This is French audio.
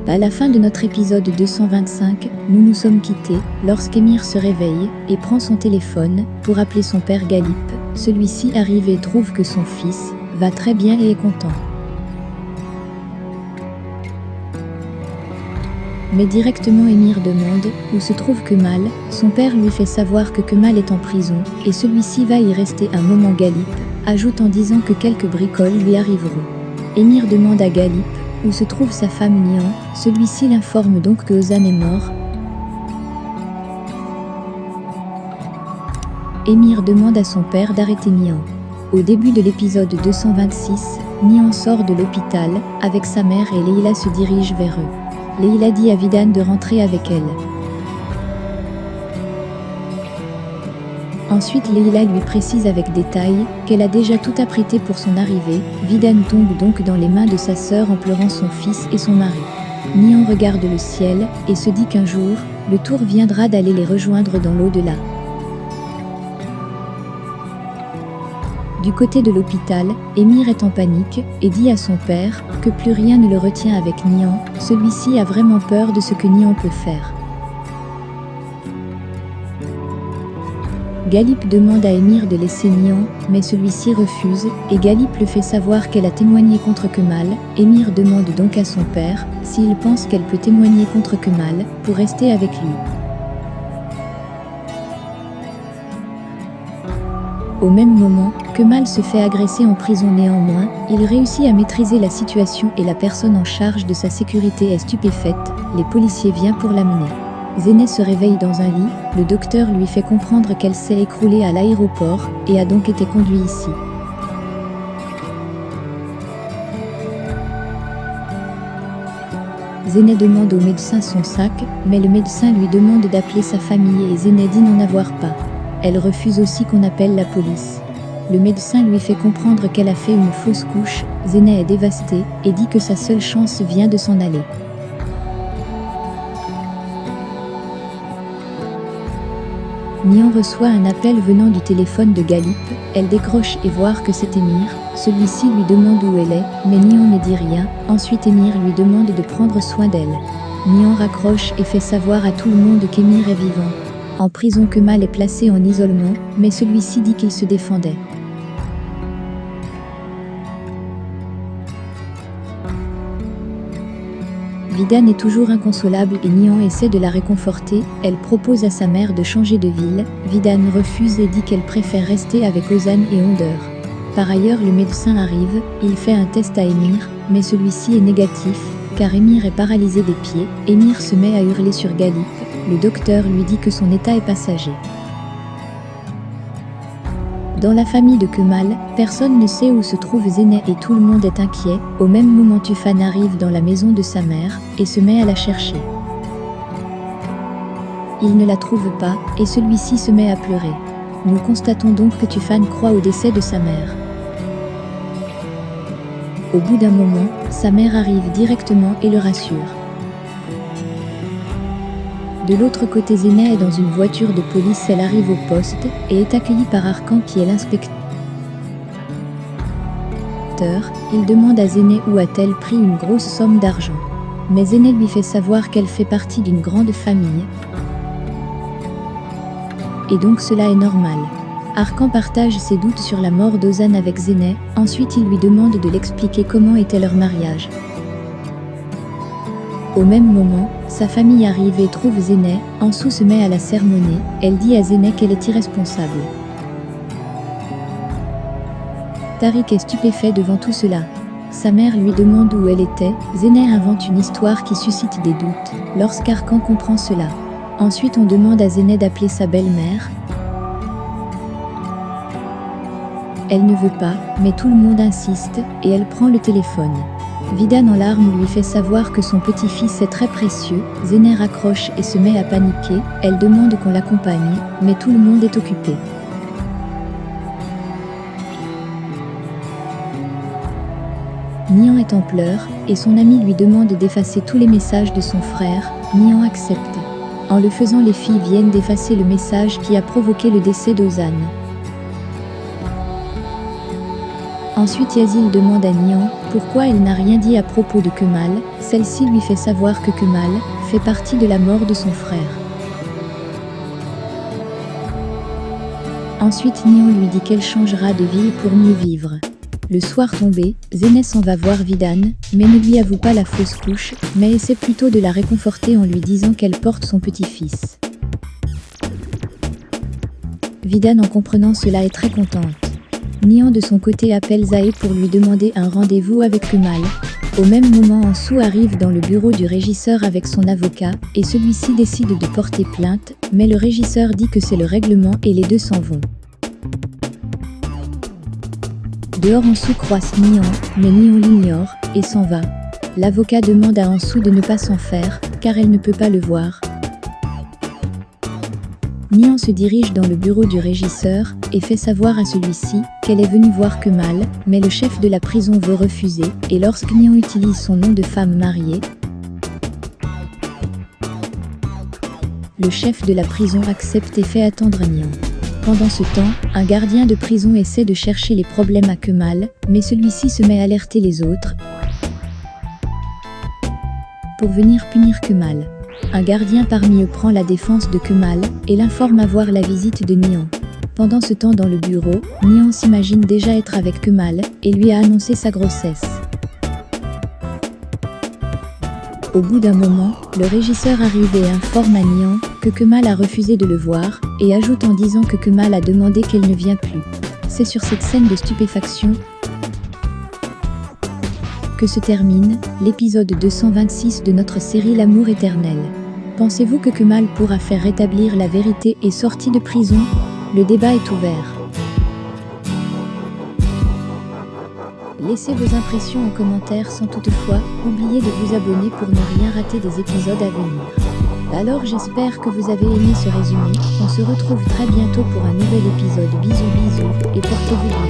À la fin de notre épisode 225, nous nous sommes quittés lorsqu'Émir se réveille et prend son téléphone pour appeler son père Galip. Celui-ci arrive et trouve que son fils va très bien et est content. Mais directement Émir demande où se trouve Kemal. Son père lui fait savoir que Kemal est en prison et celui-ci va y rester un moment. Galip ajoute en disant que quelques bricoles lui arriveront. Émir demande à Galip où se trouve sa femme Nihan. Celui-ci l'informe donc que Ozan est mort. Émir demande à son père d'arrêter Nihan. Au début de l'épisode 226, Nihan sort de l'hôpital avec sa mère et Leila se dirige vers eux. Leila dit à Vidan de rentrer avec elle. Ensuite Leila lui précise avec détail qu'elle a déjà tout apprêté pour son arrivée. Vidan tombe donc dans les mains de sa sœur en pleurant son fils et son mari. Nihan regarde le ciel et se dit qu'un jour, le tour viendra d'aller les rejoindre dans l'au-delà. Du côté de l'hôpital, Émir est en panique et dit à son père que plus rien ne le retient avec Nihan. Celui-ci a vraiment peur de ce que Nihan peut faire. Galip demande à Émir de laisser Nihan, mais celui-ci refuse, et Galip le fait savoir qu'elle a témoigné contre Kemal. Émir demande donc à son père s'il pense qu'elle peut témoigner contre Kemal pour rester avec lui. Au même moment, Kemal se fait agresser en prison. Néanmoins, il réussit à maîtriser la situation et la personne en charge de sa sécurité est stupéfaite. Les policiers viennent pour l'amener. Zeynep se réveille dans un lit, le docteur lui fait comprendre qu'elle s'est écroulée à l'aéroport et a donc été conduite ici. Zeynep demande au médecin son sac, mais le médecin lui demande d'appeler sa famille et Zeynep dit n'en avoir pas. Elle refuse aussi qu'on appelle la police. Le médecin lui fait comprendre qu'elle a fait une fausse couche. Zeynep est dévastée et dit que sa seule chance vient de s'en aller. Nihan reçoit un appel venant du téléphone de Galip. Elle décroche et voit que c'est Émir. Celui-ci lui demande où elle est, mais Nihan ne dit rien. Ensuite Émir lui demande de prendre soin d'elle. Nihan raccroche et fait savoir à tout le monde qu'Émir est vivant. En prison, Kemal est placé en isolement, mais celui-ci dit qu'il se défendait. Vidan est toujours inconsolable et Nihan essaie de la réconforter. Elle propose à sa mère de changer de ville. Vidan refuse et dit qu'elle préfère rester avec Ozan et Onder. Par ailleurs, le médecin arrive, il fait un test à Émir, mais celui-ci est négatif, car Émir est paralysé des pieds. Émir se met à hurler sur Galip. Le docteur lui dit que son état est passager. Dans la famille de Kemal, personne ne sait où se trouve Zeynep et tout le monde est inquiet. Au même moment, Tufan arrive dans la maison de sa mère et se met à la chercher. Il ne la trouve pas et celui-ci se met à pleurer. Nous constatons donc que Tufan croit au décès de sa mère. Au bout d'un moment, sa mère arrive directement et le rassure. De l'autre côté, Zeynep est dans une voiture de police. Elle arrive au poste et est accueillie par Arkan qui est l'inspecteur. Il demande à Zeynep où a-t-elle pris une grosse somme d'argent. Mais Zeynep lui fait savoir qu'elle fait partie d'une grande famille. Et donc cela est normal. Arkan partage ses doutes sur la mort d'Ozan avec Zeynep. Ensuite il lui demande de l'expliquer comment était leur mariage. Au même moment, sa famille arrive et trouve Zeynep. Ansou se met à la cérémonie. Elle dit à Zeynep qu'elle est irresponsable. Tariq est stupéfait devant tout cela. Sa mère lui demande où elle était. Zeynep invente une histoire qui suscite des doutes lorsqu'Arkan comprend cela. Ensuite on demande à Zeynep d'appeler sa belle-mère. Elle ne veut pas, mais tout le monde insiste et elle prend le téléphone. Vidan en larmes lui fait savoir que son petit-fils est très précieux. Zeynep raccroche et se met à paniquer. Elle demande qu'on l'accompagne, mais tout le monde est occupé. Nihan est en pleurs et son ami lui demande d'effacer tous les messages de son frère. Nihan accepte. En le faisant, les filles viennent d'effacer le message qui a provoqué le décès d'Ozan. Ensuite Yazil demande à Nihan pourquoi elle n'a rien dit à propos de Kemal, celle-ci lui fait savoir que Kemal fait partie de la mort de son frère. Ensuite Neon lui dit qu'elle changera de ville pour mieux vivre. Le soir tombé, Zenes s'en va voir Vidane, mais ne lui avoue pas la fausse couche, mais essaie plutôt de la réconforter en lui disant qu'elle porte son petit-fils. Vidane en comprenant cela est très contente. Neon de son côté appelle Zae pour lui demander un rendez-vous avec Kemal. Au même moment Ansu arrive dans le bureau du régisseur avec son avocat, et celui-ci décide de porter plainte, mais le régisseur dit que c'est le règlement et les deux s'en vont. Dehors Ansu croise Neon, mais Neon l'ignore, et s'en va. L'avocat demande à Ansu de ne pas s'en faire, car elle ne peut pas le voir. Neon se dirige dans le bureau du régisseur, et fait savoir à celui-ci qu'elle est venue voir Kemal, mais le chef de la prison veut refuser, et lorsque Neon utilise son nom de femme mariée, le chef de la prison accepte et fait attendre Neon. Pendant ce temps, un gardien de prison essaie de chercher les problèmes à Kemal, mais celui-ci se met à alerter les autres pour venir punir Kemal. Un gardien parmi eux prend la défense de Kemal et l'informe avoir la visite de Neon. Pendant ce temps dans le bureau, Neon s'imagine déjà être avec Kemal et lui a annoncé sa grossesse. Au bout d'un moment, le régisseur arrive et informe à Neon que Kemal a refusé de le voir, et ajoute en disant que Kemal a demandé qu'elle ne vient plus. C'est sur cette scène de stupéfaction que se termine l'épisode 226 de notre série L'amour éternel. Pensez-vous que Kemal pourra faire rétablir la vérité et sortir de prison? Le débat est ouvert. Laissez vos impressions en commentaire sans toutefois oublier de vous abonner pour ne rien rater des épisodes à venir. Alors j'espère que vous avez aimé ce résumé, on se retrouve très bientôt pour un nouvel épisode. Bisous bisous et portez-vous bien.